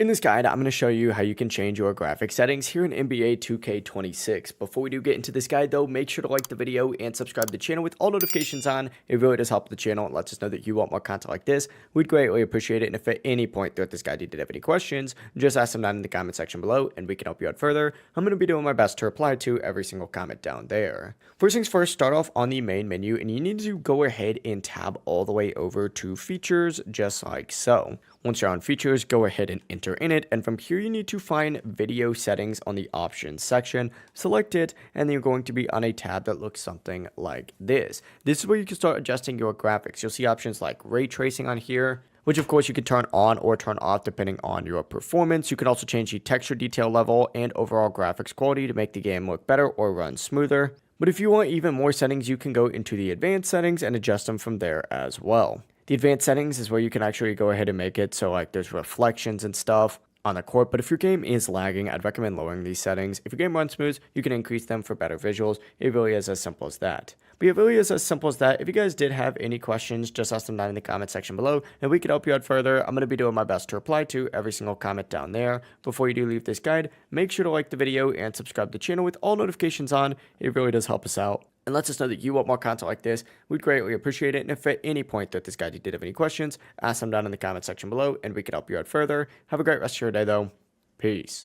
In this guide, I'm going to show you how you can change your graphic settings here in NBA 2K26. Before we do get into this guide though, make sure to like the video and subscribe to the channel with all notifications on. It really does help the channel and lets us know that you want more content like this. We'd greatly appreciate it, and if at any point throughout this guide you did have any questions, just ask them down in the comment section below and we can help you out further. I'm going to be doing my best to reply to every single comment down there. First things first, start off on the main menu and you need to go ahead and tab all the way over to features just like so. Once you're on features, go ahead and enter in it, and from here you need to find video settings on the options section, select it, and then you're going to be on a tab that looks something like this. This is where you can start adjusting your graphics. You'll see options like ray tracing on here, which of course you can turn on or turn off depending on your performance. You can also change the texture detail level and overall graphics quality to make the game look better or run smoother. But if you want even more settings, you can go into the advanced settings and adjust them from there as well. The advanced settings is where you can actually go ahead and make it so like there's reflections and stuff on the court, but if your game is lagging, I'd recommend lowering these settings. If your game runs smooth, you can increase them for better visuals. It really is as simple as that. But it really is as simple as that. If you guys did have any questions, just ask them down in the comment section below, and we can help you out further. I'm going to be doing my best to reply to every single comment down there. Before you do leave this guide, make sure to like the video and subscribe to the channel with all notifications on. It really does help us out and lets us know that you want more content like this. We'd greatly appreciate it, and if at any point that this guide you did have any questions, ask them down in the comment section below, and we can help you out further. Have a great rest of your day, though. Peace.